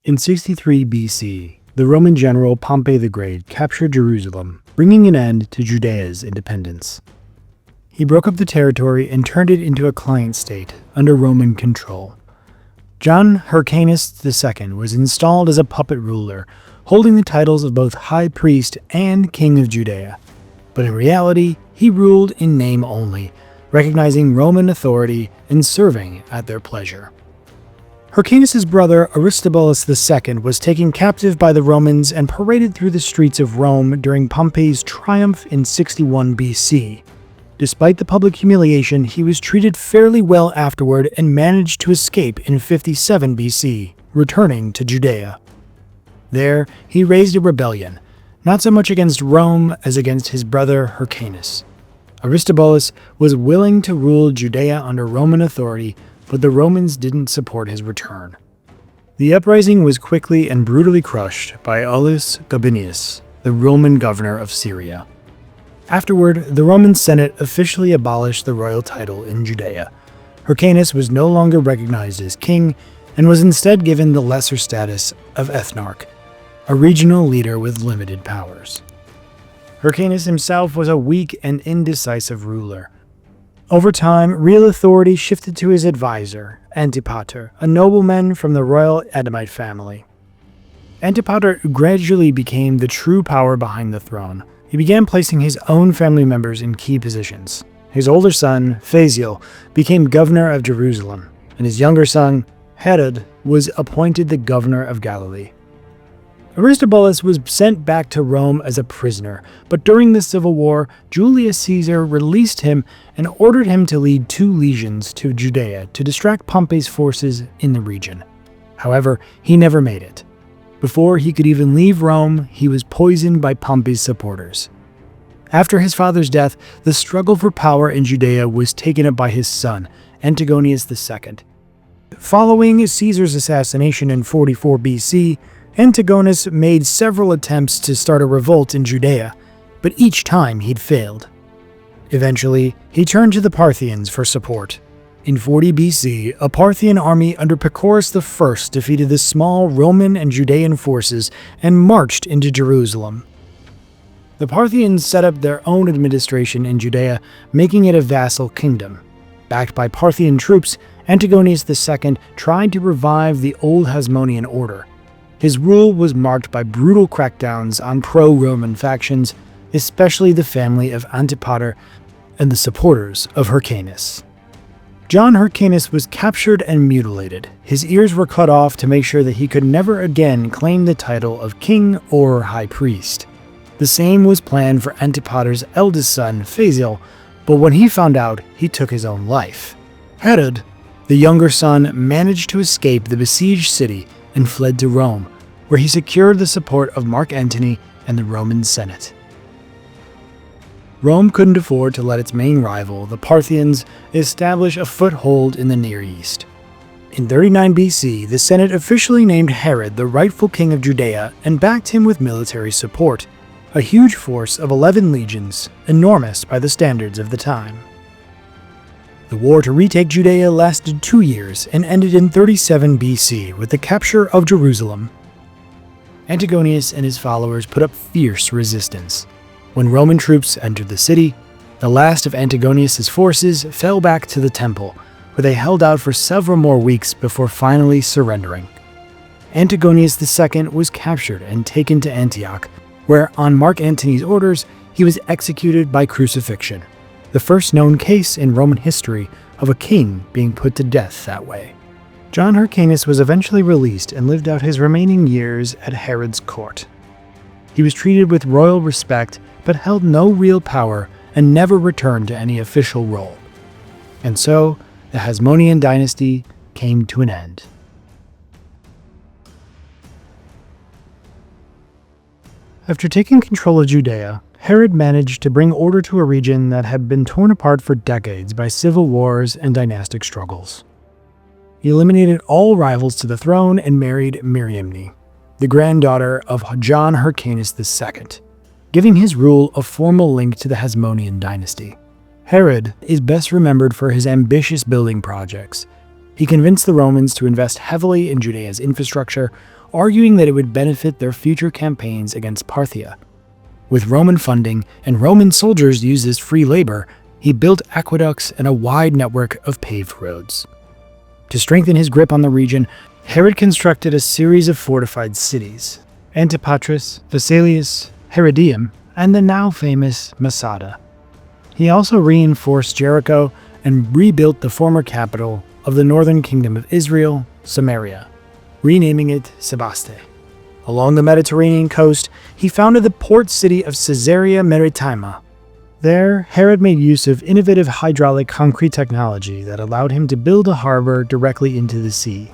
In 63 BC, the Roman general Pompey the Great captured Jerusalem, bringing an end to Judea's independence. He broke up the territory and turned it into a client state under Roman control. John Hyrcanus II was installed as a puppet ruler, holding the titles of both high priest and king of Judea. But in reality, he ruled in name only, recognizing Roman authority and serving at their pleasure. Hyrcanus' brother Aristobulus II was taken captive by the Romans and paraded through the streets of Rome during Pompey's triumph in 61 BC. Despite the public humiliation, he was treated fairly well afterward and managed to escape in 57 BC, returning to Judea. There, he raised a rebellion, not so much against Rome as against his brother Hyrcanus. Aristobulus was willing to rule Judea under Roman authority, but the Romans didn't support his return. The uprising was quickly and brutally crushed by Aulus Gabinius, the Roman governor of Syria. Afterward, the Roman Senate officially abolished the royal title in Judea. Hyrcanus was no longer recognized as king and was instead given the lesser status of ethnarch, a regional leader with limited powers. Hyrcanus himself was a weak and indecisive ruler. Over time, real authority shifted to his advisor, Antipater, a nobleman from the royal Edomite family. Antipater gradually became the true power behind the throne. He began placing his own family members in key positions. His older son, Phasael, became governor of Jerusalem, and his younger son, Herod, was appointed the governor of Galilee. Aristobulus was sent back to Rome as a prisoner, but during the civil war, Julius Caesar released him and ordered him to lead 2 legions to Judea to distract Pompey's forces in the region. However, he never made it. Before he could even leave Rome, he was poisoned by Pompey's supporters. After his father's death, the struggle for power in Judea was taken up by his son, Antigonius II. Following Caesar's assassination in 44 BC, Antigonus made several attempts to start a revolt in Judea, but each time he'd failed. Eventually, he turned to the Parthians for support. In 40 BC, a Parthian army under Pacorus I defeated the small Roman and Judean forces and marched into Jerusalem. The Parthians set up their own administration in Judea, making it a vassal kingdom. Backed by Parthian troops, Antigonius II tried to revive the old Hasmonean order. His rule was marked by brutal crackdowns on pro-Roman factions, especially the family of Antipater and the supporters of Hyrcanus. John Hyrcanus was captured and mutilated. His ears were cut off to make sure that he could never again claim the title of king or high priest. The same was planned for Antipater's eldest son, Phasael, but when he found out, he took his own life. Herod, the younger son, managed to escape the besieged city and fled to Rome, where he secured the support of Mark Antony and the Roman Senate. Rome couldn't afford to let its main rival, the Parthians, establish a foothold in the Near East. In 39 BC, the Senate officially named Herod the rightful king of Judea and backed him with military support, a huge force of 11 legions, enormous by the standards of the time. The war to retake Judea lasted 2 years and ended in 37 BC with the capture of Jerusalem. Antigonius and his followers put up fierce resistance. When Roman troops entered the city, the last of Antigonius' forces fell back to the temple, where they held out for several more weeks before finally surrendering. Antigonius II was captured and taken to Antioch, where, on Mark Antony's orders, he was executed by crucifixion, the first known case in Roman history of a king being put to death that way. John Hyrcanus was eventually released and lived out his remaining years at Herod's court. He was treated with royal respect, but held no real power and never returned to any official role. And so, the Hasmonean dynasty came to an end. After taking control of Judea, Herod managed to bring order to a region that had been torn apart for decades by civil wars and dynastic struggles. He eliminated all rivals to the throne and married Mariamne, the granddaughter of John Hyrcanus II, giving his rule a formal link to the Hasmonean dynasty. Herod is best remembered for his ambitious building projects. He convinced the Romans to invest heavily in Judea's infrastructure, arguing that it would benefit their future campaigns against Parthia. With Roman funding and Roman soldiers used as free labor, he built aqueducts and a wide network of paved roads. To strengthen his grip on the region, Herod constructed a series of fortified cities: Antipatris, Phasaelis, Herodium, and the now famous Masada. He also reinforced Jericho and rebuilt the former capital of the northern kingdom of Israel, Samaria, renaming it Sebaste. Along the Mediterranean coast, he founded the port city of Caesarea Maritima. There, Herod made use of innovative hydraulic concrete technology that allowed him to build a harbor directly into the sea,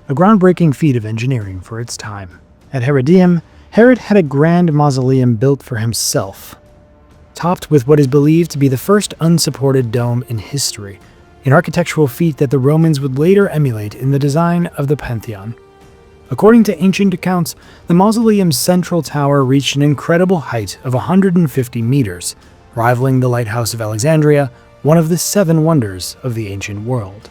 a groundbreaking feat of engineering for its time. At Herodium, Herod had a grand mausoleum built for himself, topped with what is believed to be the first unsupported dome in history, an architectural feat that the Romans would later emulate in the design of the Pantheon. According to ancient accounts, the mausoleum's central tower reached an incredible height of 150 meters, rivaling the Lighthouse of Alexandria, one of the 7 wonders of the ancient world.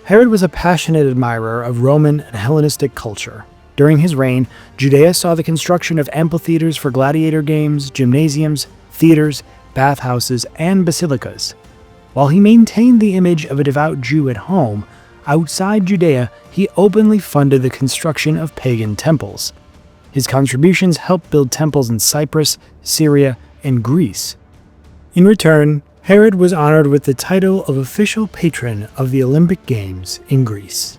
Herod was a passionate admirer of Roman and Hellenistic culture. During his reign, Judea saw the construction of amphitheaters for gladiator games, gymnasiums, theaters, bathhouses, and basilicas. While he maintained the image of a devout Jew at home, outside Judea, he openly funded the construction of pagan temples. His contributions helped build temples in Cyprus, Syria, and Greece. In return, Herod was honored with the title of official patron of the Olympic Games in Greece.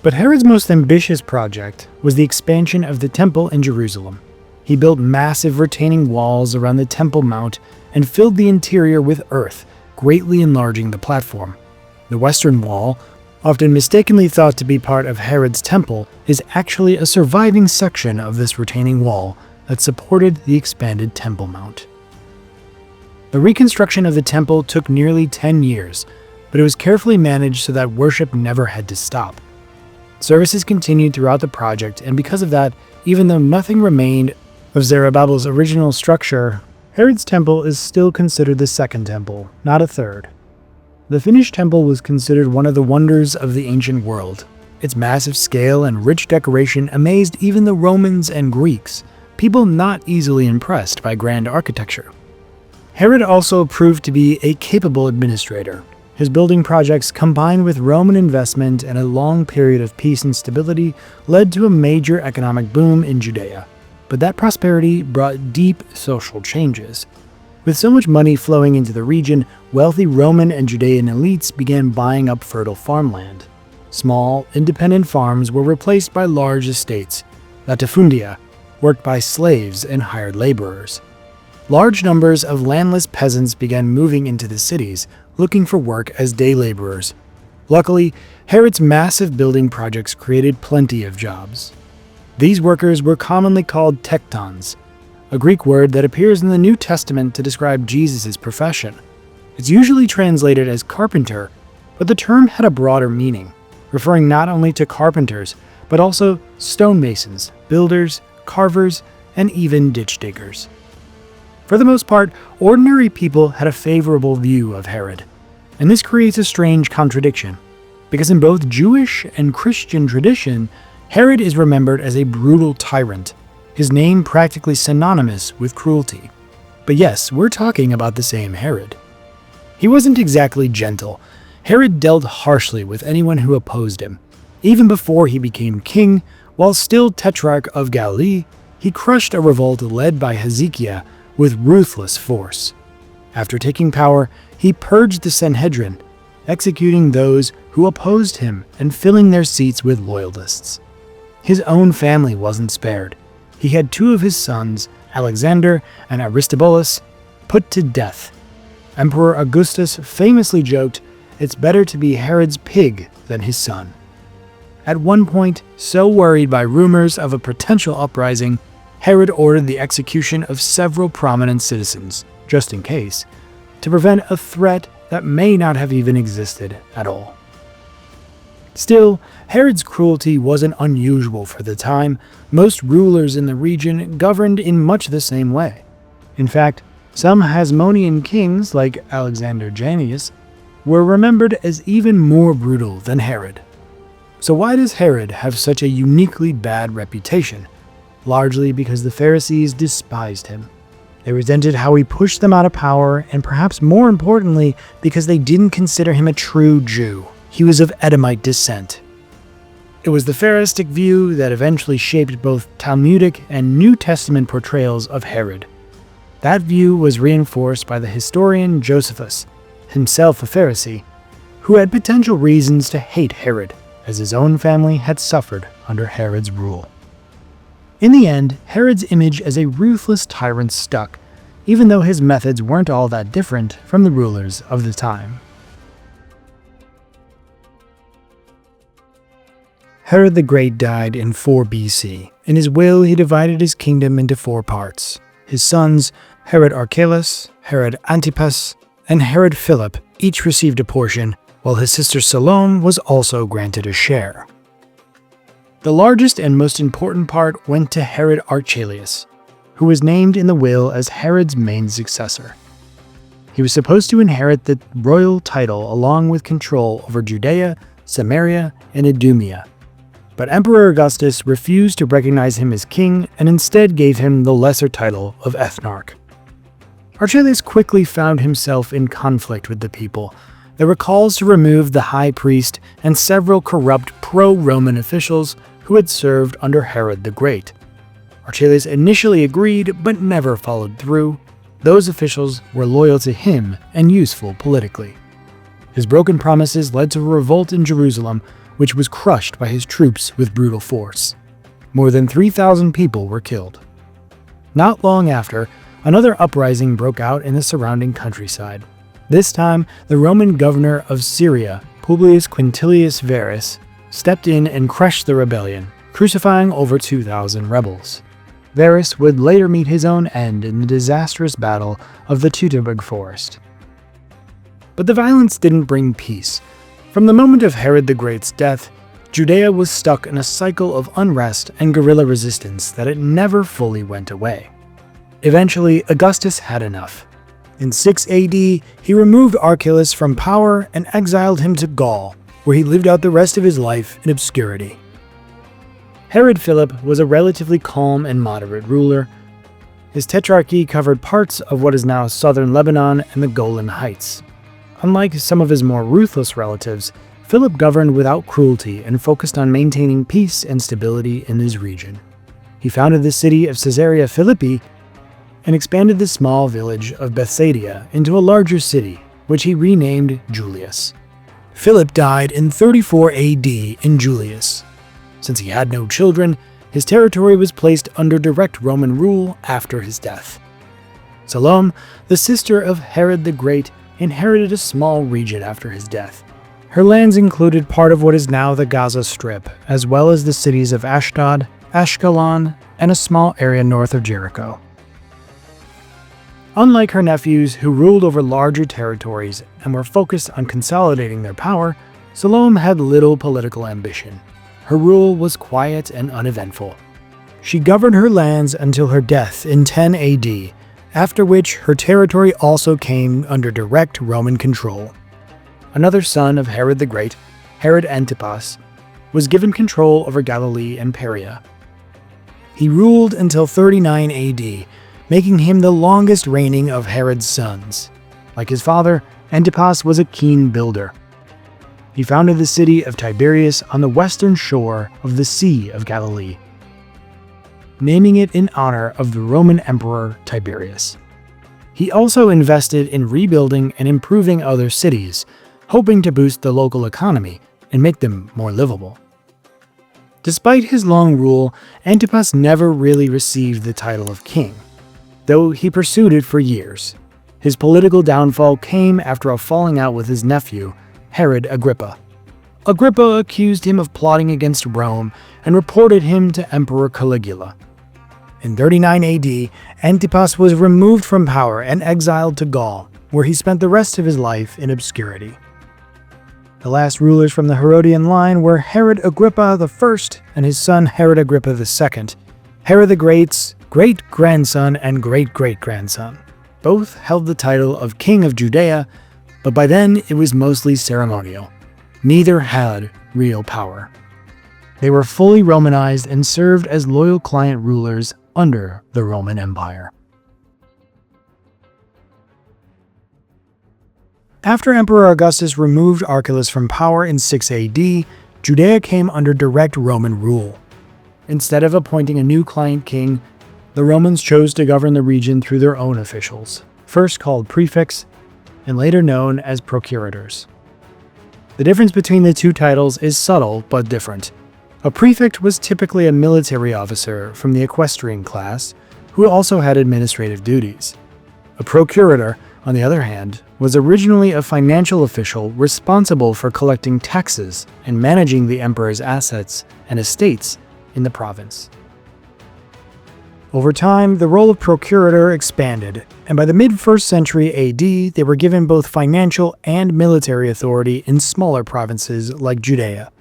But Herod's most ambitious project was the expansion of the temple in Jerusalem. He built massive retaining walls around the Temple Mount and filled the interior with earth, greatly enlarging the platform. The Western Wall, often mistakenly thought to be part of Herod's temple, is actually a surviving section of this retaining wall that supported the expanded Temple Mount. The reconstruction of the temple took nearly 10 years, but it was carefully managed so that worship never had to stop. Services continued throughout the project, and because of that, even though nothing remained of Zerubbabel's original structure, Herod's temple is still considered the second temple, not a third. The finished temple was considered one of the wonders of the ancient world. Its massive scale and rich decoration amazed even the Romans and Greeks, people not easily impressed by grand architecture. Herod also proved to be a capable administrator. His building projects, combined with Roman investment and a long period of peace and stability, led to a major economic boom in Judea. But that prosperity brought deep social changes. With so much money flowing into the region, wealthy Roman and Judean elites began buying up fertile farmland. Small, independent farms were replaced by large estates, latifundia, worked by slaves and hired laborers. Large numbers of landless peasants began moving into the cities, looking for work as day laborers. Luckily, Herod's massive building projects created plenty of jobs. These workers were commonly called tektons, a Greek word that appears in the New Testament to describe Jesus' profession. It's usually translated as carpenter, but the term had a broader meaning, referring not only to carpenters, but also stonemasons, builders, carvers, and even ditch diggers. For the most part, ordinary people had a favorable view of Herod, and this creates a strange contradiction, because in both Jewish and Christian tradition, Herod is remembered as a brutal tyrant, his name practically synonymous with cruelty. But yes, we're talking about the same Herod. He wasn't exactly gentle. Herod dealt harshly with anyone who opposed him. Even before he became king, while still Tetrarch of Galilee, he crushed a revolt led by Hezekiah with ruthless force. After taking power, he purged the Sanhedrin, executing those who opposed him and filling their seats with loyalists. His own family wasn't spared. He had 2 of his sons, Alexander and Aristobulus, put to death. Emperor Augustus famously joked, "It's better to be Herod's pig than his son." At one point, so worried by rumors of a potential uprising, Herod ordered the execution of several prominent citizens, just in case, to prevent a threat that may not have even existed at all. Still, Herod's cruelty wasn't unusual for the time. Most rulers in the region governed in much the same way. In fact, some Hasmonean kings, like Alexander Jannaeus, were remembered as even more brutal than Herod. So why does Herod have such a uniquely bad reputation? Largely because the Pharisees despised him. They resented how he pushed them out of power, and perhaps more importantly, because they didn't consider him a true Jew. He was of Edomite descent. It was the Pharistic view that eventually shaped both Talmudic and New Testament portrayals of Herod. That view was reinforced by the historian Josephus, himself a Pharisee, who had potential reasons to hate Herod, as his own family had suffered under Herod's rule. In the end, Herod's image as a ruthless tyrant stuck, even though his methods weren't all that different from the rulers of the time. Herod the Great died in 4 BC. In his will, he divided his kingdom into 4 parts. His sons, Herod Archelaus, Herod Antipas, and Herod Philip, each received a portion, while his sister Salome was also granted a share. The largest and most important part went to Herod Archelaus, who was named in the will as Herod's main successor. He was supposed to inherit the royal title along with control over Judea, Samaria, and Idumea. But Emperor Augustus refused to recognize him as king and instead gave him the lesser title of ethnarch. Archelaus quickly found himself in conflict with the people. There were calls to remove the high priest and several corrupt pro-Roman officials who had served under Herod the Great. Archelaus initially agreed but never followed through. Those officials were loyal to him and useful politically. His broken promises led to a revolt in Jerusalem, which was crushed by his troops with brutal force. More than 3,000 people were killed. Not long after, another uprising broke out in the surrounding countryside. This time, the Roman governor of Syria, Publius Quintilius Varus, stepped in and crushed the rebellion, crucifying over 2,000 rebels. Varus would later meet his own end in the disastrous Battle of the Teutoburg Forest. But the violence didn't bring peace. From the moment of Herod the Great's death, Judea was stuck in a cycle of unrest and guerrilla resistance that it never fully went away. Eventually, Augustus had enough. In 6 AD, he removed Archelaus from power and exiled him to Gaul, where he lived out the rest of his life in obscurity. Herod Philip was a relatively calm and moderate ruler. His tetrarchy covered parts of what is now southern Lebanon and the Golan Heights. Unlike some of his more ruthless relatives, Philip governed without cruelty and focused on maintaining peace and stability in his region. He founded the city of Caesarea Philippi and expanded the small village of Bethsaida into a larger city, which he renamed Julius. Philip died in 34 AD in Julius. Since he had no children, his territory was placed under direct Roman rule after his death. Salome, the sister of Herod the Great, inherited a small region after his death. Her lands included part of what is now the Gaza Strip, as well as the cities of Ashdod, Ashkelon, and a small area north of Jericho. Unlike her nephews, who ruled over larger territories and were focused on consolidating their power, Salome had little political ambition. Her rule was quiet and uneventful. She governed her lands until her death in 10 AD, after which her territory also came under direct Roman control. Another son of Herod the Great, Herod Antipas, was given control over Galilee and Perea. He ruled until 39 AD, making him the longest reigning of Herod's sons. Like his father, Antipas was a keen builder. He founded the city of Tiberias on the western shore of the Sea of Galilee, naming it in honor of the Roman Emperor Tiberius. He also invested in rebuilding and improving other cities, hoping to boost the local economy and make them more livable. Despite his long rule, Antipas never really received the title of king, though he pursued it for years. His political downfall came after a falling out with his nephew, Herod Agrippa. Agrippa accused him of plotting against Rome and reported him to Emperor Caligula. In 39 AD, Antipas was removed from power and exiled to Gaul, where he spent the rest of his life in obscurity. The last rulers from the Herodian line were Herod Agrippa I and his son Herod Agrippa II, Herod the Great's great-grandson and great-great-grandson. Both held the title of King of Judea, but by then it was mostly ceremonial. Neither had real power. They were fully Romanized and served as loyal client rulers under the Roman Empire. After Emperor Augustus removed Archelaus from power in 6 AD, Judea came under direct Roman rule. Instead of appointing a new client king, the Romans chose to govern the region through their own officials, first called prefects and later known as procurators. The difference between the two titles is subtle but different. A prefect was typically a military officer from the equestrian class who also had administrative duties. A procurator, on the other hand, was originally a financial official responsible for collecting taxes and managing the emperor's assets and estates in the province. Over time, the role of procurator expanded, and by the mid-1st century AD, they were given both financial and military authority in smaller provinces like Judea.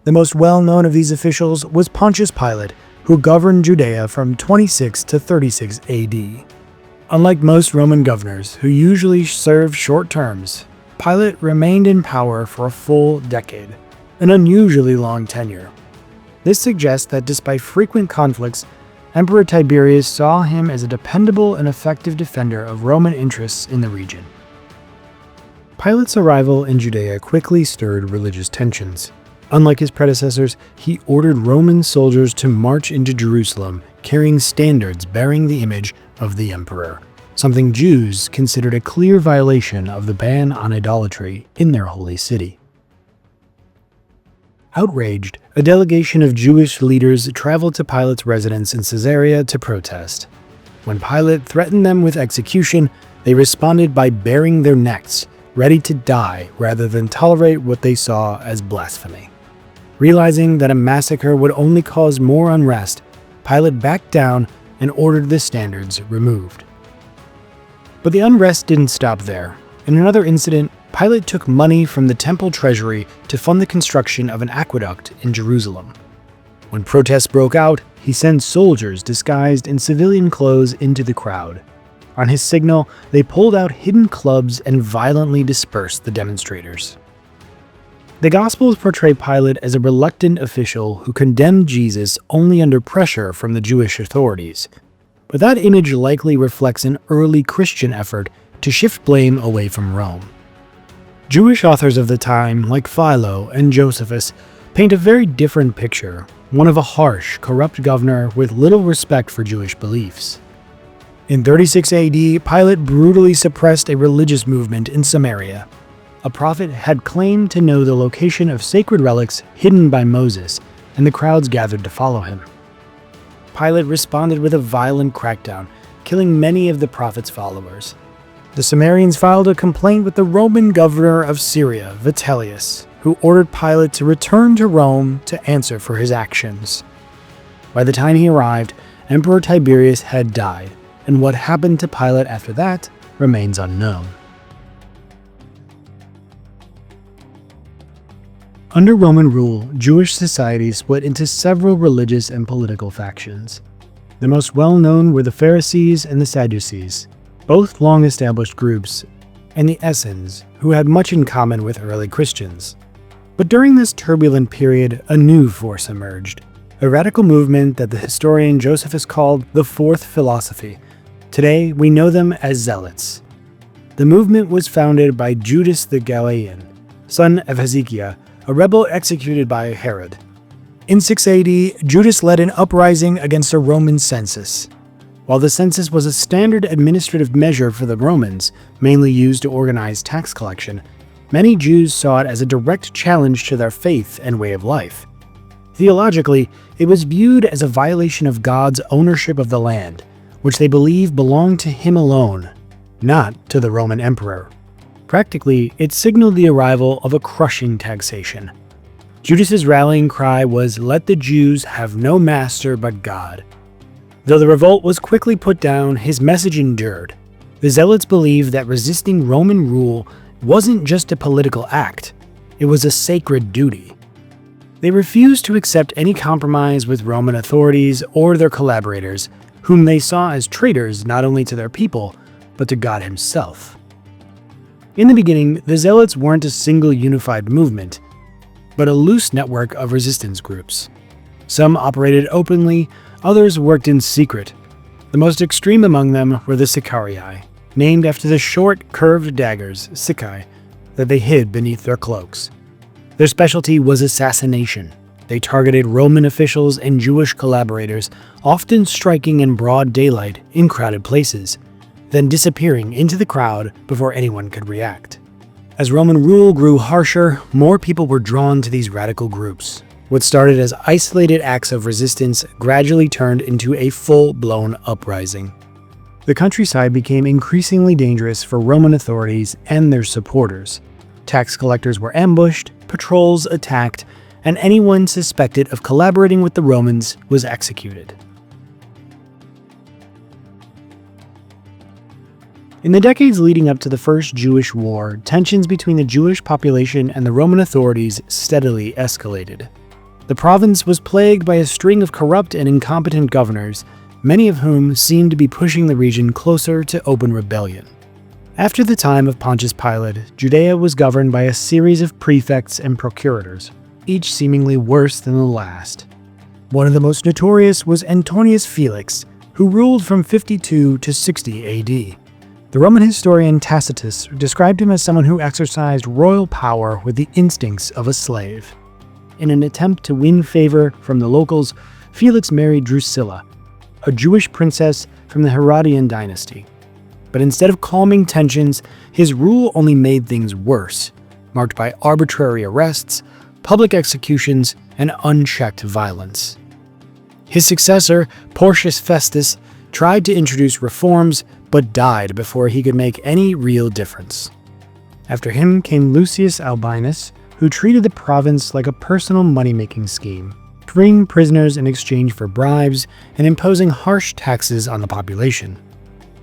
The most well-known of these officials was Pontius Pilate, who governed Judea from 26 to 36 AD. Unlike most Roman governors, who usually served short terms, Pilate remained in power for a full decade, an unusually long tenure. This suggests that despite frequent conflicts, Emperor Tiberius saw him as a dependable and effective defender of Roman interests in the region. Pilate's arrival in Judea quickly stirred religious tensions. Unlike his predecessors, he ordered Roman soldiers to march into Jerusalem, carrying standards bearing the image of the emperor, something Jews considered a clear violation of the ban on idolatry in their holy city. Outraged, a delegation of Jewish leaders traveled to Pilate's residence in Caesarea to protest. When Pilate threatened them with execution, they responded by baring their necks, ready to die rather than tolerate what they saw as blasphemy. Realizing that a massacre would only cause more unrest, Pilate backed down and ordered the standards removed. But the unrest didn't stop there. In another incident, Pilate took money from the temple treasury to fund the construction of an aqueduct in Jerusalem. When protests broke out, he sent soldiers disguised in civilian clothes into the crowd. On his signal, they pulled out hidden clubs and violently dispersed the demonstrators. The Gospels portray Pilate as a reluctant official who condemned Jesus only under pressure from the Jewish authorities. But that image likely reflects an early Christian effort to shift blame away from Rome. Jewish authors of the time, like Philo and Josephus, paint a very different picture, one of a harsh, corrupt governor with little respect for Jewish beliefs. In 36 AD, Pilate brutally suppressed a religious movement in Samaria. A prophet had claimed to know the location of sacred relics hidden by Moses, and the crowds gathered to follow him. Pilate responded with a violent crackdown, killing many of the prophet's followers. The Samaritans filed a complaint with the Roman governor of Syria, Vitellius, who ordered Pilate to return to Rome to answer for his actions. By the time he arrived, Emperor Tiberius had died, and what happened to Pilate after that remains unknown. Under Roman rule, Jewish society split into several religious and political factions. The most well-known were the Pharisees and the Sadducees, both long-established groups, and the Essenes, who had much in common with early Christians. But during this turbulent period, a new force emerged, a radical movement that the historian Josephus called the Fourth Philosophy. Today, we know them as Zealots. The movement was founded by Judas the Galilean, son of Hezekiah, a rebel executed by Herod. In 6 AD, Judas led an uprising against a Roman census. While the census was a standard administrative measure for the Romans, mainly used to organize tax collection, many Jews saw it as a direct challenge to their faith and way of life. Theologically, it was viewed as a violation of God's ownership of the land, which they believed belonged to him alone, not to the Roman emperor. Practically, it signaled the arrival of a crushing taxation. Judas's rallying cry was, "Let the Jews have no master but God." Though the revolt was quickly put down, his message endured. The Zealots believed that resisting Roman rule wasn't just a political act, it was a sacred duty. They refused to accept any compromise with Roman authorities or their collaborators, whom they saw as traitors not only to their people, but to God himself. In the beginning, the Zealots weren't a single unified movement. but a loose network of resistance groups. Some operated openly, others worked in secret. The most extreme among them were the Sicarii, named after the short, curved daggers, sicae, that they hid beneath their cloaks. Their specialty was assassination. They targeted Roman officials and Jewish collaborators, often striking in broad daylight in crowded places, then disappearing into the crowd before anyone could react. As Roman rule grew harsher, more people were drawn to these radical groups. What started as isolated acts of resistance gradually turned into a full-blown uprising. The countryside became increasingly dangerous for Roman authorities and their supporters. Tax collectors were ambushed, patrols attacked, and anyone suspected of collaborating with the Romans was executed. In the decades leading up to the First Jewish War, tensions between the Jewish population and the Roman authorities steadily escalated. The province was plagued by a string of corrupt and incompetent governors, many of whom seemed to be pushing the region closer to open rebellion. After the time of Pontius Pilate, Judea was governed by a series of prefects and procurators, each seemingly worse than the last. One of the most notorious was Antonius Felix, who ruled from 52 to 60 AD. The Roman historian Tacitus described him as someone who exercised royal power with the instincts of a slave. In an attempt to win favor from the locals, Felix married Drusilla, a Jewish princess from the Herodian dynasty. But instead of calming tensions, his rule only made things worse, marked by arbitrary arrests, public executions, and unchecked violence. His successor, Porcius Festus, tried to introduce reforms, but died before he could make any real difference. After him came Lucius Albinus, who treated the province like a personal money-making scheme, freeing prisoners in exchange for bribes and imposing harsh taxes on the population.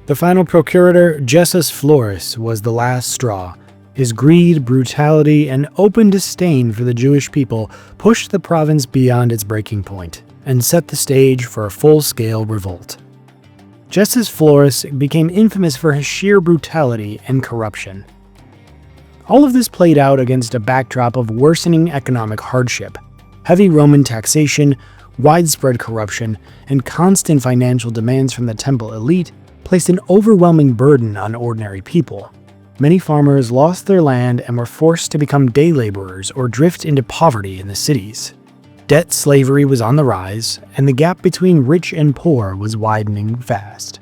The final procurator, Gessus Florus, was the last straw. His greed, brutality, and open disdain for the Jewish people pushed the province beyond its breaking point and set the stage for a full-scale revolt. Gessus Florus became infamous for his sheer brutality and corruption. All of this played out against a backdrop of worsening economic hardship, heavy Roman taxation, widespread corruption, and constant financial demands from the temple elite placed an overwhelming burden on ordinary people. Many farmers lost their land and were forced to become day laborers or drift into poverty in the cities. Debt slavery was on the rise, and the gap between rich and poor was widening fast.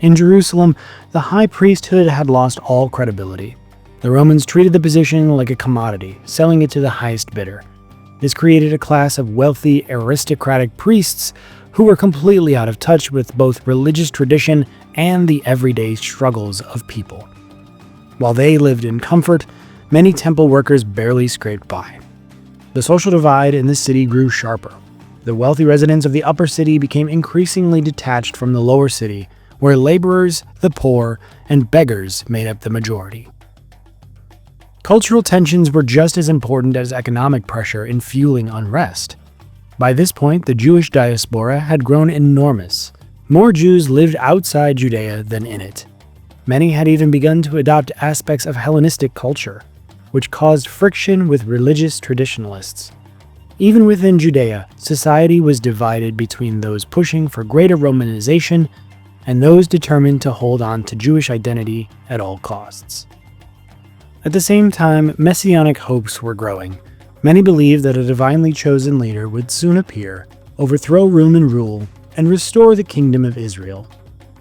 In Jerusalem, the high priesthood had lost all credibility. The Romans treated the position like a commodity, selling it to the highest bidder. This created a class of wealthy, aristocratic priests who were completely out of touch with both religious tradition and the everyday struggles of people. While they lived in comfort, many temple workers barely scraped by. The social divide in the city grew sharper. The wealthy residents of the upper city became increasingly detached from the lower city, where laborers, the poor, and beggars made up the majority. Cultural tensions were just as important as economic pressure in fueling unrest. By this point, the Jewish diaspora had grown enormous. More Jews lived outside Judea than in it. Many had even begun to adopt aspects of Hellenistic culture, which caused friction with religious traditionalists. Even within Judea, society was divided between those pushing for greater Romanization and those determined to hold on to Jewish identity at all costs. At the same time, messianic hopes were growing. Many believed that a divinely chosen leader would soon appear, overthrow Roman rule, and restore the kingdom of Israel.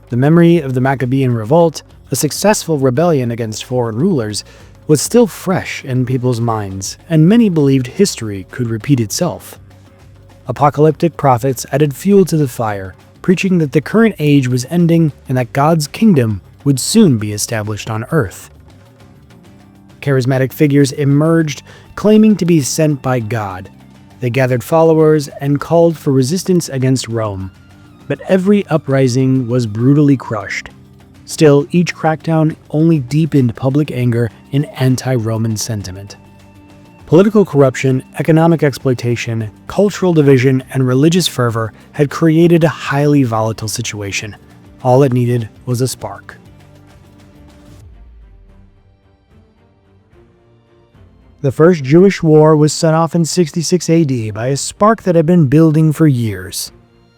The memory of the Maccabean revolt, a successful rebellion against foreign rulers, was still fresh in people's minds, and many believed history could repeat itself. Apocalyptic prophets added fuel to the fire, preaching that the current age was ending and that God's kingdom would soon be established on earth. Charismatic figures emerged, claiming to be sent by God. They gathered followers and called for resistance against Rome. But every uprising was brutally crushed. Still, each crackdown only deepened public anger and anti-Roman sentiment. Political corruption, economic exploitation, cultural division, and religious fervor had created a highly volatile situation. All it needed was a spark. The First Jewish War was set off in 66 AD by a spark that had been building for years.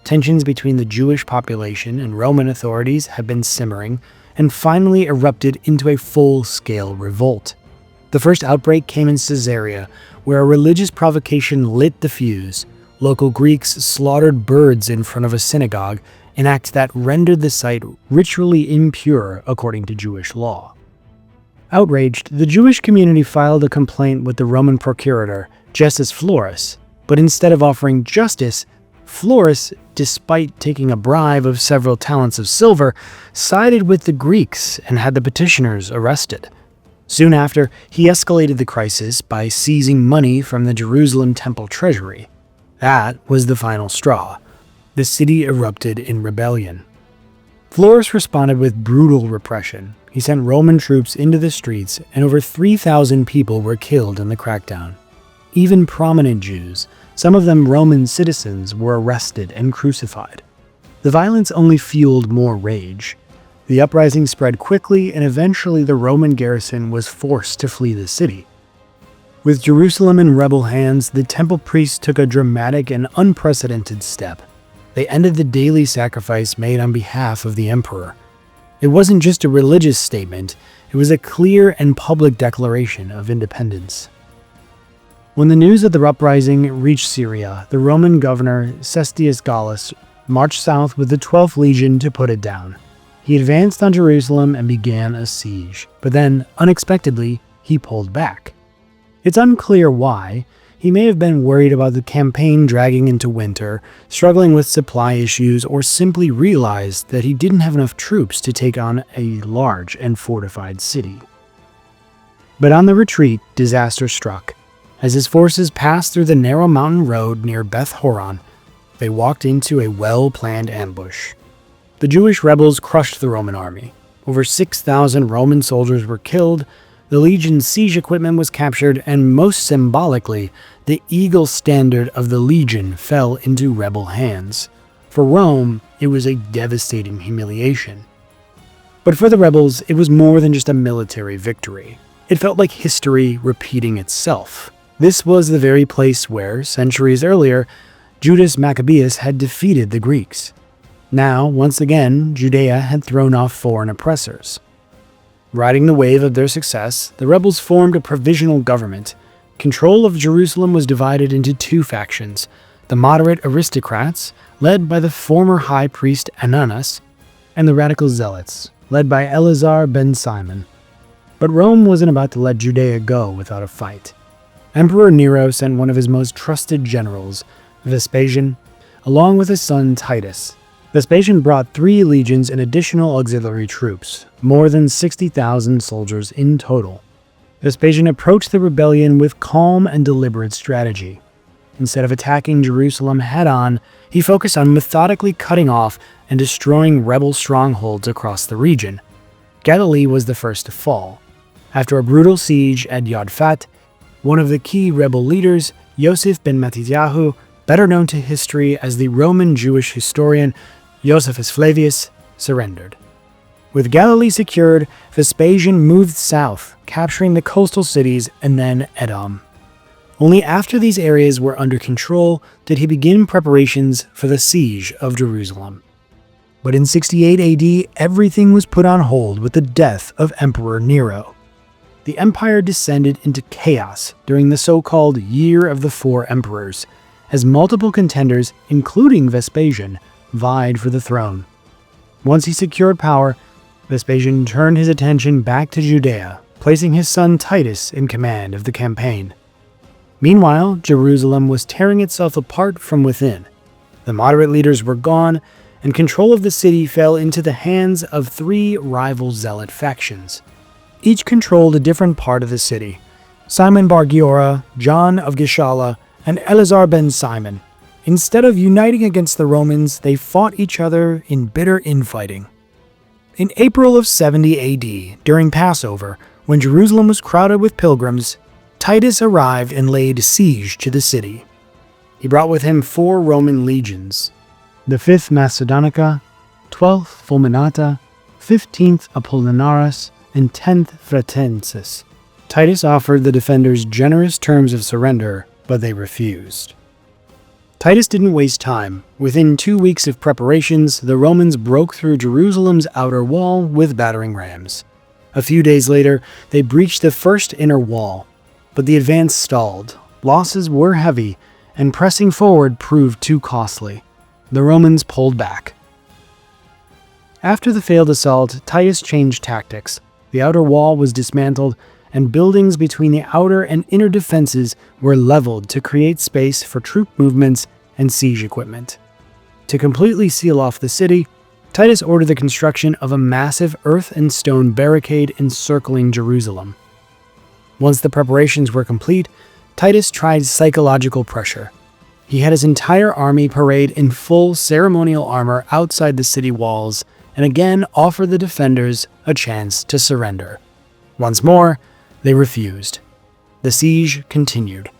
Tensions between the Jewish population and Roman authorities had been simmering and finally erupted into a full-scale revolt. The first outbreak came in Caesarea, where a religious provocation lit the fuse. Local Greeks slaughtered birds in front of a synagogue, an act that rendered the site ritually impure according to Jewish law. Outraged, the Jewish community filed a complaint with the Roman procurator, Justus Florus, but instead of offering justice, Florus, despite taking a bribe of several talents of silver, sided with the Greeks and had the petitioners arrested. Soon after, he escalated the crisis by seizing money from the Jerusalem temple treasury. That was the final straw. The city erupted in rebellion. Florus responded with brutal repression. He sent Roman troops into the streets, and over 3,000 people were killed in the crackdown. Even prominent Jews, some of them Roman citizens, were arrested and crucified. The violence only fueled more rage. The uprising spread quickly, and eventually the Roman garrison was forced to flee the city. With Jerusalem in rebel hands, the temple priests took a dramatic and unprecedented step. They ended the daily sacrifice made on behalf of the emperor. It wasn't just a religious statement, it was a clear and public declaration of independence. When the news of the uprising reached Syria, the Roman governor Cestius Gallus marched south with the 12th Legion to put it down. He advanced on Jerusalem and began a siege, but then, unexpectedly, he pulled back. It's unclear why. He may have been worried about the campaign dragging into winter, struggling with supply issues, or simply realized that he didn't have enough troops to take on a large and fortified city. But on the retreat, disaster struck. As his forces passed through the narrow mountain road near Beth Horon, they walked into a well-planned ambush. The Jewish rebels crushed the Roman army. Over 6,000 Roman soldiers were killed, the legion's siege equipment was captured, and most symbolically, the eagle standard of the legion fell into rebel hands. For Rome, it was a devastating humiliation. But for the rebels, it was more than just a military victory. It felt like history repeating itself. This was the very place where, centuries earlier, Judas Maccabeus had defeated the Greeks. Now, once again, Judea had thrown off foreign oppressors. Riding the wave of their success, the rebels formed a provisional government. Control of Jerusalem was divided into two factions: the moderate aristocrats, led by the former high priest Ananus, and the radical zealots, led by Eleazar ben Simon. But Rome wasn't about to let Judea go without a fight. Emperor Nero sent one of his most trusted generals, Vespasian, along with his son Titus. Vespasian brought 3 legions and additional auxiliary troops, more than 60,000 soldiers in total. Vespasian approached the rebellion with calm and deliberate strategy. Instead of attacking Jerusalem head-on, he focused on methodically cutting off and destroying rebel strongholds across the region. Galilee was the first to fall. After a brutal siege at Yodfat, one of the key rebel leaders, Yosef ben Matityahu, better known to history as the Roman Jewish historian Josephus Flavius, surrendered. With Galilee secured, Vespasian moved south, capturing the coastal cities and then Edom. Only after these areas were under control did he begin preparations for the siege of Jerusalem. But in 68 AD, everything was put on hold with the death of Emperor Nero. The empire descended into chaos during the so-called Year of the Four Emperors, as multiple contenders, including Vespasian, vied for the throne. Once he secured power, Vespasian turned his attention back to Judea, placing his son Titus in command of the campaign. Meanwhile, Jerusalem was tearing itself apart from within. The moderate leaders were gone, and control of the city fell into the hands of 3 rival zealot factions. Each controlled a different part of the city: Simon bar Giora, John of Gischala, and Eleazar ben Simon. Instead of uniting against the Romans, they fought each other in bitter infighting. In April of 70 AD, during Passover, when Jerusalem was crowded with pilgrims, Titus arrived and laid siege to the city. He brought with him 4 Roman legions: the 5th Macedonica, 12th Fulminata, 15th Apollinaris, and 10th Fretensis. Titus offered the defenders generous terms of surrender, but they refused. Titus didn't waste time. Within 2 weeks of preparations, the Romans broke through Jerusalem's outer wall with battering rams. A few days later, they breached the first inner wall, but the advance stalled. Losses were heavy, and pressing forward proved too costly. The Romans pulled back. After the failed assault, Titus changed tactics. The outer wall was dismantled, and buildings between the outer and inner defenses were leveled to create space for troop movements and siege equipment. To completely seal off the city, Titus ordered the construction of a massive earth and stone barricade encircling Jerusalem. Once the preparations were complete, Titus tried psychological pressure. He had his entire army parade in full ceremonial armor outside the city walls and again offered the defenders a chance to surrender. Once more, they refused. The siege continued.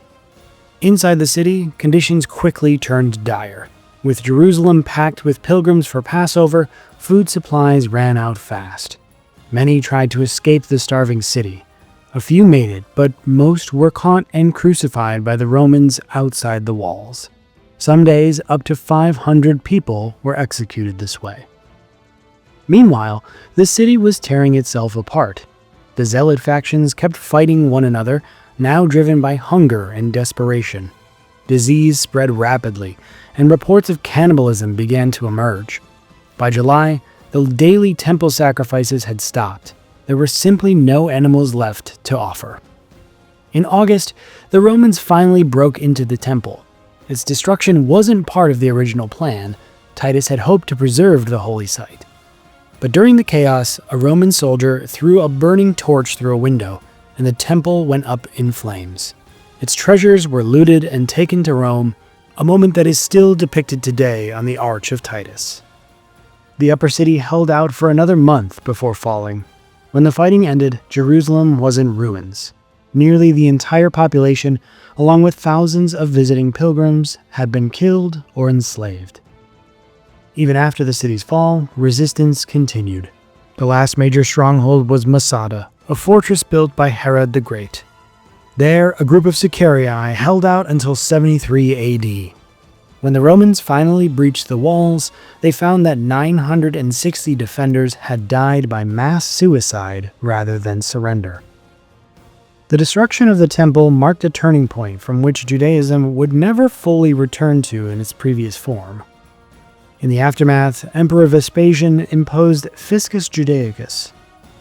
Inside the city, conditions quickly turned dire. With Jerusalem packed with pilgrims for Passover, food supplies ran out fast. Many tried to escape the starving city. A few made it, but most were caught and crucified by the Romans outside the walls. Some days, up to 500 people were executed this way. Meanwhile, the city was tearing itself apart. The Zealot factions kept fighting one another, now driven by hunger and desperation. Disease spread rapidly, and reports of cannibalism began to emerge. By July, the daily temple sacrifices had stopped. There were simply no animals left to offer. In August, the Romans finally broke into the temple. Its destruction wasn't part of the original plan. Titus had hoped to preserve the holy site. But during the chaos, a Roman soldier threw a burning torch through a window, and the temple went up in flames. Its treasures were looted and taken to Rome, a moment that is still depicted today on the Arch of Titus. The upper city held out for another month before falling. When the fighting ended, Jerusalem was in ruins. Nearly the entire population, along with thousands of visiting pilgrims, had been killed or enslaved. Even after the city's fall, resistance continued. The last major stronghold was Masada, a fortress built by Herod the Great. There, a group of Sicarii held out until 73 AD. When the Romans finally breached the walls, they found that 960 defenders had died by mass suicide rather than surrender. The destruction of the temple marked a turning point from which Judaism would never fully return to in its previous form. In the aftermath, Emperor Vespasian imposed Fiscus Judaicus,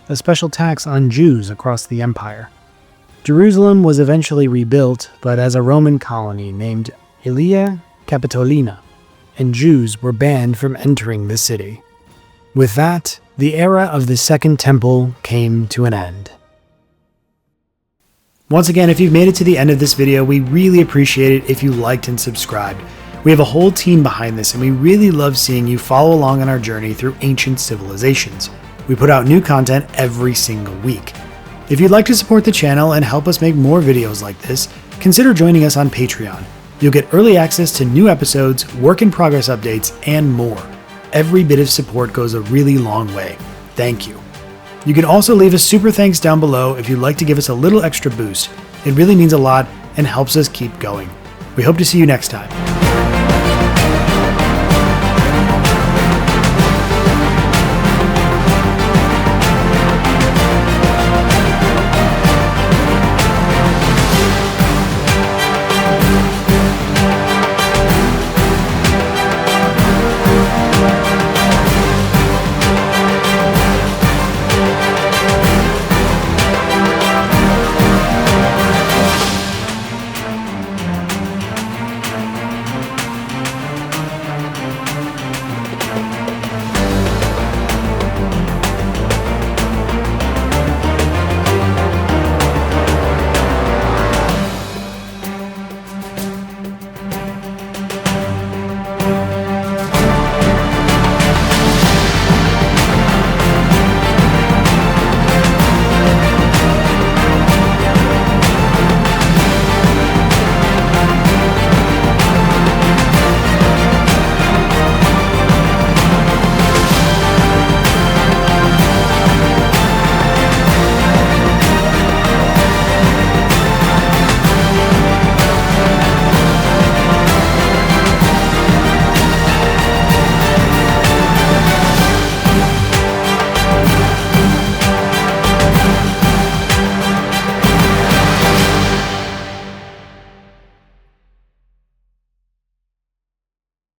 a special tax on Jews across the empire. Jerusalem was eventually rebuilt, but as a Roman colony named Aelia Capitolina, and Jews were banned from entering the city. With that, the era of the Second Temple came to an end. Once again, if you've made it to the end of this video, we really appreciate it if you liked and subscribed. We have a whole team behind this, and we really love seeing you follow along on our journey through ancient civilizations. We put out new content every single week. If you'd like to support the channel and help us make more videos like this, consider joining us on Patreon. You'll get early access to new episodes, work-in-progress updates, and more. Every bit of support goes a really long way. Thank you. You can also leave a super thanks down below if you'd like to give us a little extra boost. It really means a lot and helps us keep going. We hope to see you next time.